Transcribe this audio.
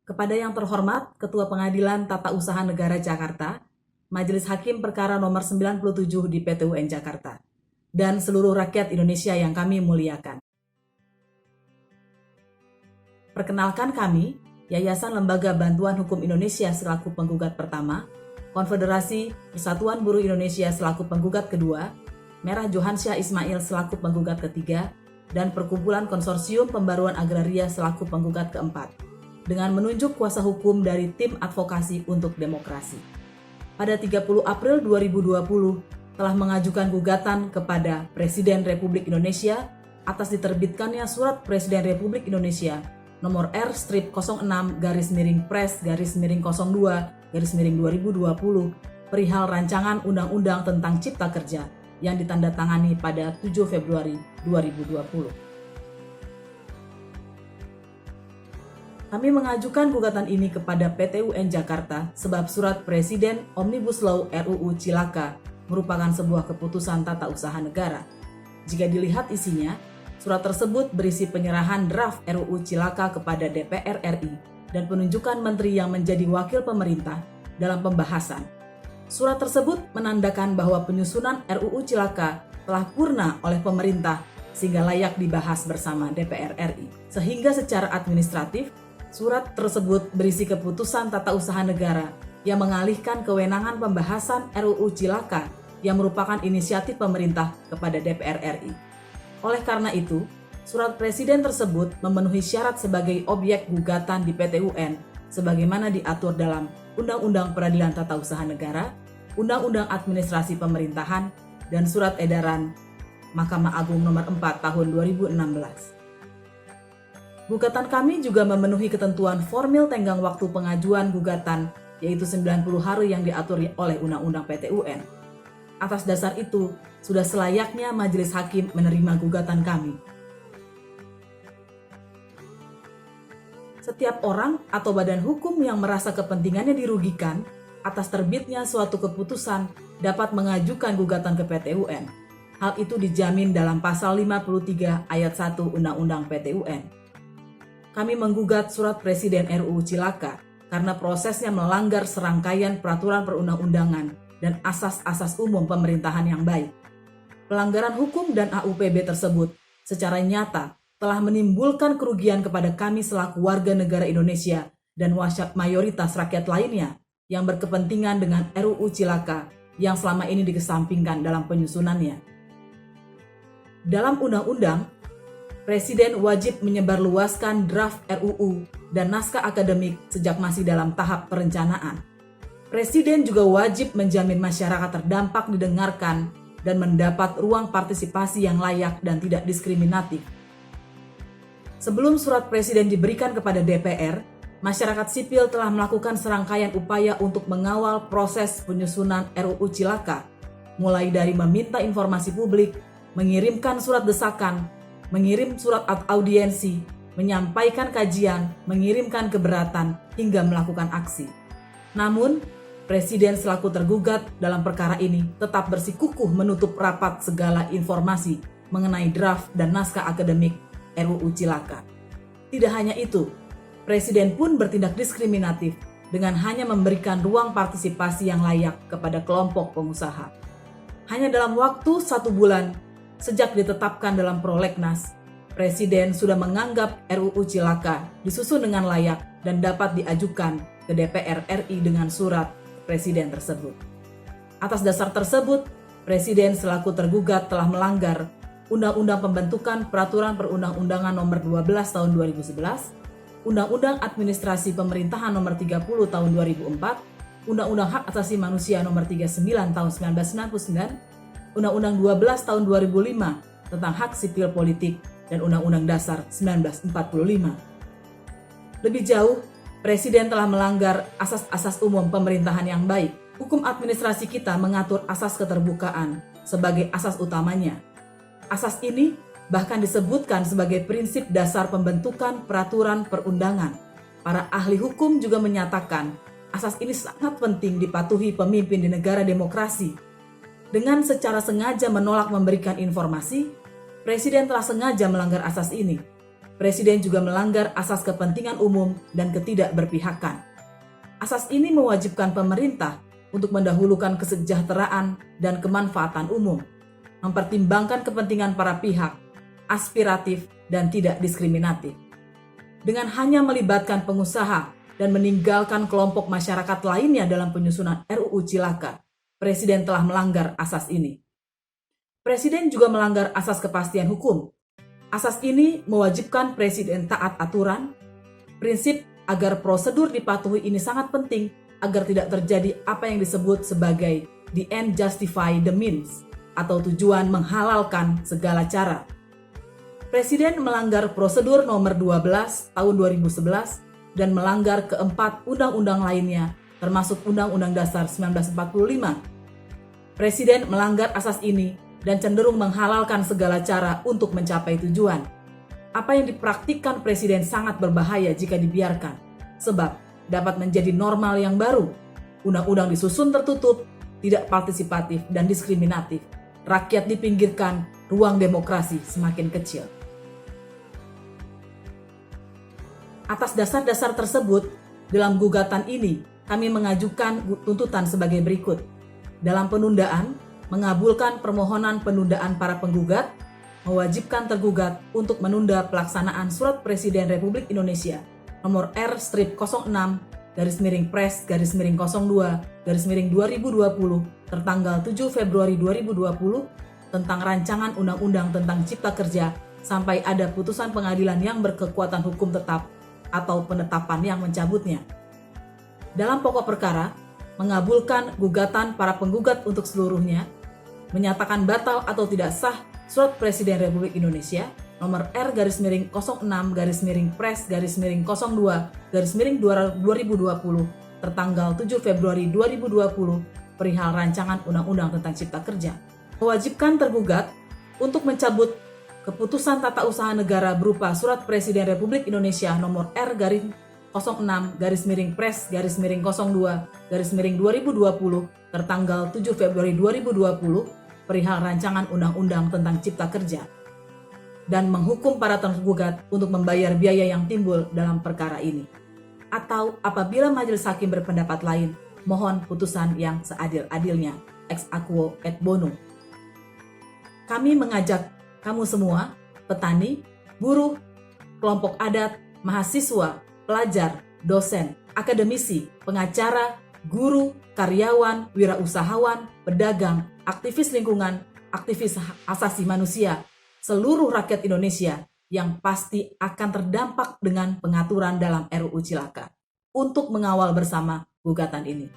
Kepada yang terhormat Ketua Pengadilan Tata Usaha Negara Jakarta, Majelis Hakim Perkara nomor 97 di PT UN Jakarta, dan seluruh rakyat Indonesia yang kami muliakan. Perkenalkan kami, Yayasan Lembaga Bantuan Hukum Indonesia selaku penggugat pertama, Konfederasi Persatuan Buruh Indonesia selaku penggugat kedua, Merah Johansyah Ismail selaku penggugat ketiga, dan Perkumpulan Konsorsium Pembaruan Agraria selaku penggugat keempat, dengan menunjuk kuasa hukum dari Tim Advokasi untuk Demokrasi. Pada 30 April 2020 telah mengajukan gugatan kepada Presiden Republik Indonesia atas diterbitkannya Surat Presiden Republik Indonesia nomor R/06-Pres/02/2020 perihal rancangan Undang-Undang tentang Cipta Kerja yang ditandatangani pada 7 Februari 2020. Kami mengajukan gugatan ini kepada PT UN Jakarta sebab Surat Presiden Omnibus Law RUU Cilaka merupakan sebuah keputusan tata usaha negara. Jika dilihat isinya, surat tersebut berisi penyerahan draft RUU Cilaka kepada DPR RI dan penunjukan menteri yang menjadi wakil pemerintah dalam pembahasan. Surat tersebut menandakan bahwa penyusunan RUU Cilaka telah purna oleh pemerintah sehingga layak dibahas bersama DPR RI. Sehingga secara administratif, surat tersebut berisi keputusan tata usaha negara yang mengalihkan kewenangan pembahasan RUU Cilaka yang merupakan inisiatif pemerintah kepada DPR RI. Oleh karena itu, surat presiden tersebut memenuhi syarat sebagai objek gugatan di PT UN sebagaimana diatur dalam Undang-Undang Peradilan Tata Usaha Negara, Undang-Undang Administrasi Pemerintahan, dan Surat Edaran Mahkamah Agung Nomor 4 Tahun 2016. Gugatan kami juga memenuhi ketentuan formil tenggang waktu pengajuan gugatan, yaitu 90 hari yang diatur oleh Undang-Undang PT UN. Atas dasar itu, sudah selayaknya Majelis Hakim menerima gugatan kami. Setiap orang atau badan hukum yang merasa kepentingannya dirugikan atas terbitnya suatu keputusan dapat mengajukan gugatan ke PT UN. Hal itu dijamin dalam pasal 53 ayat 1 Undang-Undang PT UN. Kami menggugat surat Presiden RUU Cilaka karena prosesnya melanggar serangkaian peraturan perundang-undangan dan asas-asas umum pemerintahan yang baik. Pelanggaran hukum dan AUPB tersebut secara nyata telah menimbulkan kerugian kepada kami selaku warga negara Indonesia dan mayoritas rakyat lainnya yang berkepentingan dengan RUU Cilaka yang selama ini dikesampingkan dalam penyusunannya. Dalam undang-undang, Presiden wajib menyebarluaskan draft RUU dan naskah akademik sejak masih dalam tahap perencanaan. Presiden juga wajib menjamin masyarakat terdampak didengarkan dan mendapat ruang partisipasi yang layak dan tidak diskriminatif. Sebelum surat Presiden diberikan kepada DPR, masyarakat sipil telah melakukan serangkaian upaya untuk mengawal proses penyusunan RUU Cilaka, mulai dari meminta informasi publik, mengirimkan surat desakan, mengirim surat audiensi, menyampaikan kajian, mengirimkan keberatan, hingga melakukan aksi. Namun, Presiden selaku tergugat dalam perkara ini tetap bersikukuh menutup rapat segala informasi mengenai draft dan naskah akademik RUU Cilaka. Tidak hanya itu, Presiden pun bertindak diskriminatif dengan hanya memberikan ruang partisipasi yang layak kepada kelompok pengusaha. Hanya dalam waktu 1 bulan, sejak ditetapkan dalam prolegnas, Presiden sudah menganggap RUU Cilaka disusun dengan layak dan dapat diajukan ke DPR RI dengan surat Presiden tersebut. Atas dasar tersebut, Presiden selaku tergugat telah melanggar Undang-Undang Pembentukan Peraturan Perundang-Undangan Nomor 12 Tahun 2011, Undang-Undang Administrasi Pemerintahan Nomor 30 Tahun 2004, Undang-Undang Hak Asasi Manusia Nomor 39 Tahun 1999, Undang-Undang 12 Tahun 2005 tentang hak sipil politik, dan Undang-Undang Dasar 1945. Lebih jauh, Presiden telah melanggar asas-asas umum pemerintahan yang baik. Hukum administrasi kita mengatur asas keterbukaan sebagai asas utamanya. Asas ini bahkan disebutkan sebagai prinsip dasar pembentukan peraturan perundangan. Para ahli hukum juga menyatakan asas ini sangat penting dipatuhi pemimpin di negara demokrasi. Dengan secara sengaja menolak memberikan informasi, Presiden telah sengaja melanggar asas ini. Presiden juga melanggar asas kepentingan umum dan ketidakberpihakan. Asas ini mewajibkan pemerintah untuk mendahulukan kesejahteraan dan kemanfaatan umum, mempertimbangkan kepentingan para pihak, aspiratif dan tidak diskriminatif. Dengan hanya melibatkan pengusaha dan meninggalkan kelompok masyarakat lainnya dalam penyusunan RUU Cilaka, Presiden telah melanggar asas ini. Presiden juga melanggar asas kepastian hukum. Asas ini mewajibkan Presiden taat aturan. Prinsip agar prosedur dipatuhi ini sangat penting agar tidak terjadi apa yang disebut sebagai the end justify the means atau tujuan menghalalkan segala cara. Presiden melanggar prosedur nomor 12 tahun 2011 dan melanggar keempat undang-undang lainnya termasuk Undang-Undang Dasar 1945. Presiden melanggar asas ini dan cenderung menghalalkan segala cara untuk mencapai tujuan. Apa yang dipraktikkan Presiden sangat berbahaya jika dibiarkan, sebab dapat menjadi normal yang baru. Undang-undang disusun tertutup, tidak partisipatif dan diskriminatif. Rakyat dipinggirkan, ruang demokrasi semakin kecil. Atas dasar-dasar tersebut, dalam gugatan ini kami mengajukan tuntutan sebagai berikut. Dalam penundaan, mengabulkan permohonan penundaan para penggugat, mewajibkan tergugat untuk menunda pelaksanaan Surat Presiden Republik Indonesia nomor R/06-Pres/02/2020 tertanggal 7 Februari 2020 tentang rancangan undang-undang tentang Cipta Kerja sampai ada putusan pengadilan yang berkekuatan hukum tetap atau penetapan yang mencabutnya. Dalam pokok perkara, mengabulkan gugatan para penggugat untuk seluruhnya, menyatakan batal atau tidak sah Surat Presiden Republik Indonesia nomor R/06-Pres/02/2020 tertanggal 7 Februari 2020 perihal rancangan undang-undang tentang Cipta Kerja. Mewajibkan tergugat untuk mencabut keputusan tata usaha negara berupa Surat Presiden Republik Indonesia nomor R/06-Pres/02/2020 tertanggal 7 Februari 2020 perihal rancangan undang-undang tentang Cipta Kerja dan menghukum para tergugat untuk membayar biaya yang timbul dalam perkara ini. Atau apabila majelis hakim berpendapat lain, mohon putusan yang seadil-adilnya, ex aequo et bono. Kami mengajak kamu semua, petani, buruh, kelompok adat, mahasiswa, pelajar, dosen, akademisi, pengacara, guru, karyawan, wirausahawan, pedagang, aktivis lingkungan, aktivis hak asasi manusia, seluruh rakyat Indonesia yang pasti akan terdampak dengan pengaturan dalam RUU Cilaka untuk mengawal bersama gugatan ini.